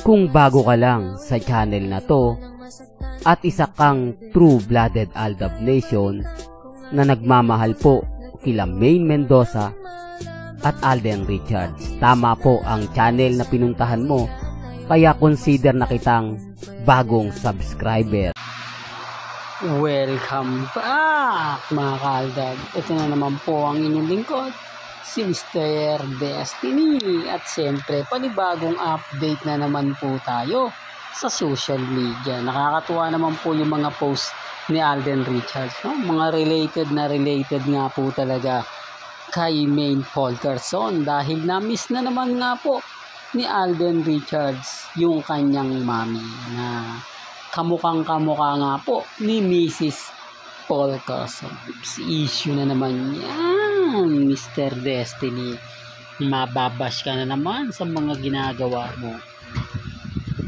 Kung bago ka lang sa channel na to at isa kang true-blooded Aldab Nation na nagmamahal po kila Maine Mendoza at Alden Richards, tama po ang channel na pinuntahan mo, kaya consider na kitang bagong subscriber. Welcome back mga kaaldab. Ito na naman po ang inyong lingkod, si Mr. Destiny. At siyempre, panibagong update na naman po tayo sa social media. Nakakatuwa naman po yung mga post ni Alden Richards, no? Mga related nga po talaga kay Maine Fulkerson, dahil na-miss na naman nga po ni Alden Richards yung kanyang mami na kamukhang-kamukha nga po ni Mrs. Fulkerson. Issue na naman yan, Mr. Destiny. Mababash ka na naman sa mga ginagawa mo.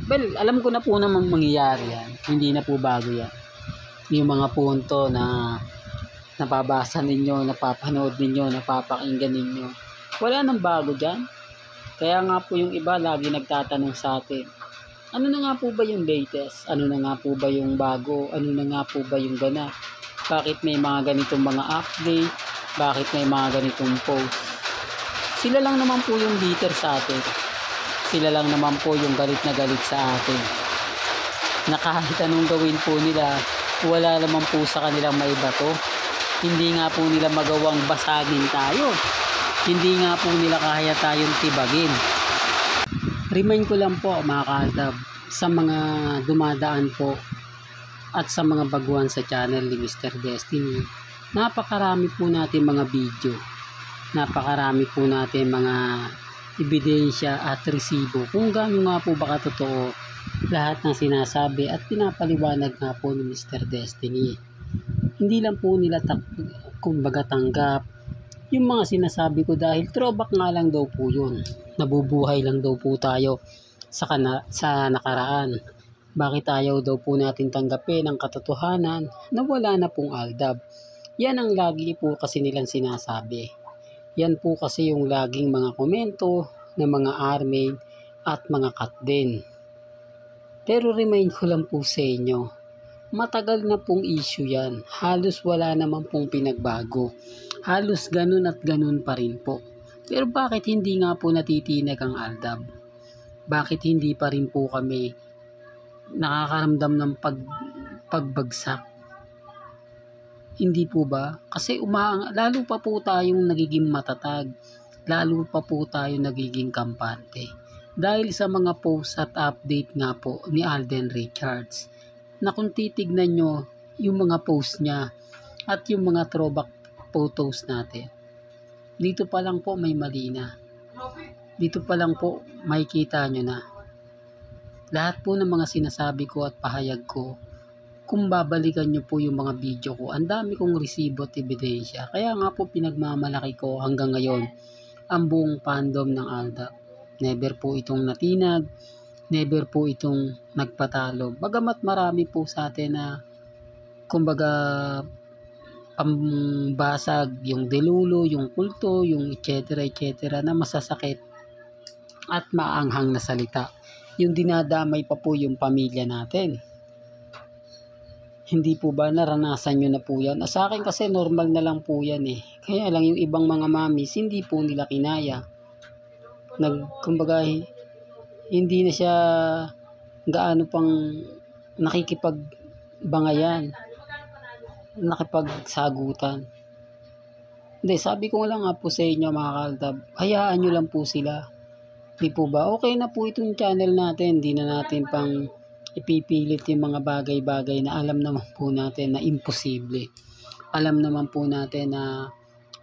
Well, alam ko na po namang mangyayari yan. Hindi na po bago yan. Yung mga punto na napabasa ninyo, napapanood ninyo, napapakinggan ninyo. Wala nang bago dyan. Kaya nga po yung iba lagi nagtatanong sa atin, ano na nga po ba yung latest? Ano na nga po ba yung bago? Ano na nga po ba yung ganap? Bakit may mga ganitong mga update? Bakit may mga ganitong post? Sila lang naman po yung bitter sa atin. Sila lang naman po yung galit na galit sa atin. Na kahit anong gawin po nila, wala naman po sa kanilang maibato. Hindi nga po nila magawang basagin tayo. Hindi nga po nila kaya tayong tibagin. Remind ko lang po mga kaaldab, sa mga dumadaan po at sa mga baguhan sa channel ni Mr. Destiny, napakarami po natin mga video, napakarami po natin mga ebidensya at resibo kung gaano nga po ba katotoo lahat ng sinasabi at pinapaliwanag nga po ni Mr. Destiny. Hindi lang po nila kumbaga tanggap yung mga sinasabi ko, dahil throwback nga lang daw po yun. Nabubuhay lang daw po tayo sa nakaraan. Bakit ayaw daw po natin tanggapin ang katotohanan na wala na pong Aldab? Yan ang lagi po kasi nilang sinasabi. Yan po kasi yung laging mga komento ng mga army at mga cut din. Pero remind ko lang po sa inyo, matagal na pong issue yan. Halos wala naman pong pinagbago. Halos ganun at ganun pa rin po. Pero bakit hindi nga po natitinag ang Aldab? Bakit hindi pa rin po kami nakakaramdam ng pagbagsak? Hindi po ba? Kasi lalo pa po tayong nagiging matatag. Lalo pa po tayong nagiging kampante. Dahil sa mga post at update nga po ni Alden Richards. Na kung titignan nyo yung mga post niya at yung mga throwback photos natin, dito pa lang po may mali na. Dito pa lang po makikita nyo na lahat po ng mga sinasabi ko at pahayag ko. Kung babalikan nyo po yung mga video ko, ang dami kong resibo at ebidensya. Kaya nga po pinagmamalaki ko hanggang ngayon ang buong fandom ng Aldab. Never po itong natinag, never po itong nagpatalo. Bagamat marami po sa atin na kumbaga pambasag, yung delulo, yung kulto, yung etc. na masasakit at maanghang na salita. Yung dinadamay pa po yung pamilya natin. Hindi po ba naranasan nyo na po yan? Sa akin kasi normal na lang po yan eh. Kaya lang yung ibang mga mamis, hindi po nila kinaya. Kumbaga, hindi na siya gaano pang nakikipagbangayan, nakipagsagutan. Hindi, sabi ko lang nga po sa inyo mga kaaldab, hayaan nyo lang po sila. Di po ba? Okay na po itong channel natin. Hindi na natin pang ipipilit yung mga bagay-bagay na alam naman po natin na imposible. Alam naman po natin na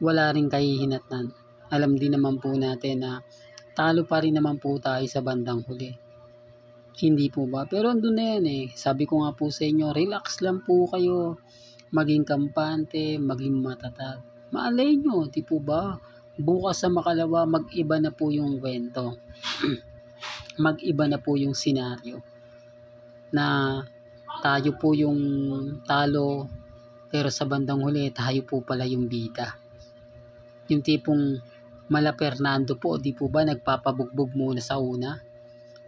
wala rin kahihinatnan. Alam din naman po natin na talo pa rin naman po tayo sa bandang huli. Hindi po ba? Pero andun na yan eh. Sabi ko nga po sa inyo, relax lang po kayo. Maging kampante, maging matatag. Maalay nyo, di po ba? Bukas sa makalawa, mag-iba na po yung kwento. Mag-iba na po yung senaryo. Na tayo po yung talo, pero sa bandang huli, tayo po pala yung bida. Yung tipong Mala Fernando po, di po ba nagpapabugbog muna sa una?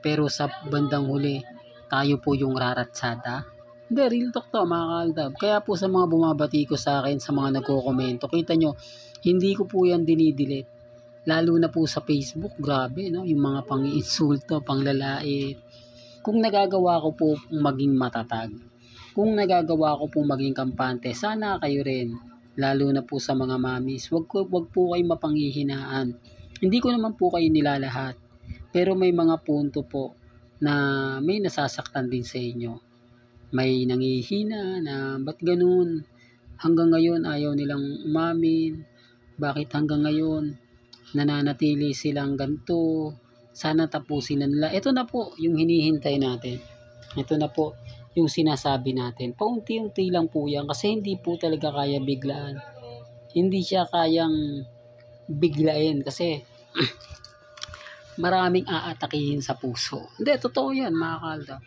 pero sa bandang huli, tayo po yung raratsada. Hindi, real talk to mga kaaldab. Kaya po sa mga bumabati ko sa akin, sa mga nagko-komento, kita nyo, hindi ko po yan dinidelete. Lalo na po sa Facebook, grabe, no? Yung mga pang-iinsulto, panglalait. Kung nagagawa ko po maging matatag, kung nagagawa ko po maging kampante, sana kayo rin. Lalo na po sa mga mamis, wag po kayo mapanghihinaan. Hindi ko naman po kayo nilalahat. Pero may mga punto po na may nasasaktan din sa inyo. May nangihina na ba't ganun? Hanggang ngayon ayaw nilang umamin. Bakit hanggang ngayon nananatili silang ganito? Sana tapusin na nila. Ito na po yung hinihintay natin. Ito na po yung sinasabi natin. Paunti-unti lang po yan kasi hindi po talaga kaya biglaan. Hindi siya kayang biglain kasi maraming aatakihin sa puso. Hindi, totoo yan mga kaaldab.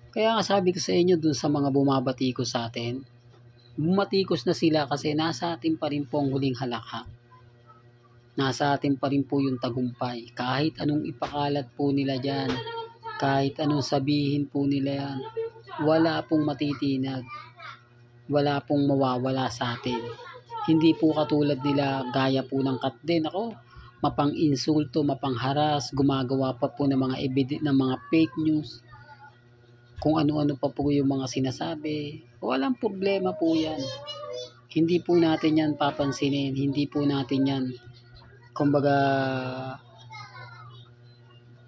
Kaya nga sabi ko sa inyo dun sa mga bumabati ko sa atin, bumatikos na sila kasi nasa atin pa rin po ang huling halakha. Nasa atin pa rin po yung tagumpay. Kahit anong ipakalat po nila dyan, kahit anong sabihin po nila yan, wala pong matitinag. Wala pong mawawala sa atin. Hindi po katulad nila gaya po ng Katden. Ako, mapang-insulto, mapang-haras, gumagawa pa po ng ng mga fake news. Kung ano-ano pa po yung mga sinasabi. Walang problema po yan. Hindi po natin yan papansinin. Hindi po natin yan kumbaga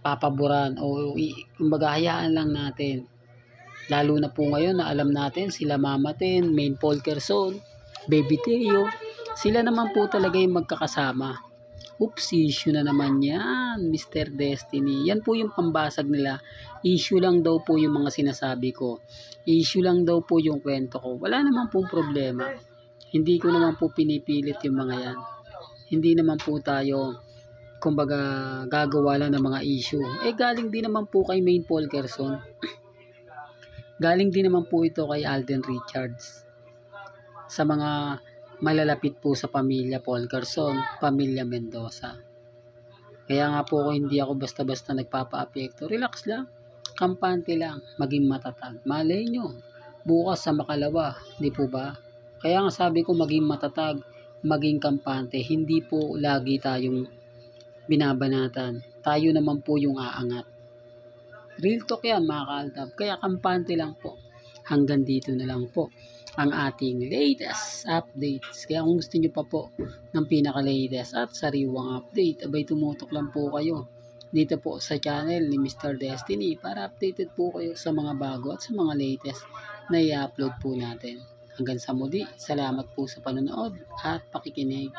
papaboran o kumbaga hayaan lang natin. Lalo na po ngayon na alam natin sila Mama Ten, Main Polkerson, Baby Teo, sila naman po talaga yung magkakasama. Oops, issue na naman yan, Mr. Destiny. Yan po yung pambasag nila. Issue lang daw po yung mga sinasabi ko. Issue lang daw po yung kwento ko. Wala naman po problema. Hindi ko naman po pinipilit yung mga yan. Hindi naman po tayo, kumbaga, gagawa lang ng mga issue. Galing din naman po kay Main Polkerson. Galing din naman po ito kay Alden Richards. Sa mga malalapit po sa pamilya Polkerson, pamilya Mendoza. Kaya nga po hindi ako basta-basta nagpapa-apekto. Relax lang, kampante lang, maging matatag. Malay nyo, bukas sa makalawa, di po ba? Kaya nga sabi ko maging matatag, maging kampante, hindi po lagi tayong binabanatan. Tayo naman po yung aangat. Real talk yan mga kaaldab. Kaya kampante lang po. Hanggang dito na lang po ang ating latest updates. Kaya kung gusto nyo pa po ng pinaka-latest at sariwang update, abay tumutok lang po kayo dito po sa channel ni Mr. Destiny para updated po kayo sa mga bago at sa mga latest na i-upload po natin. Hanggang sa muli, salamat po sa panonood at pakikinig.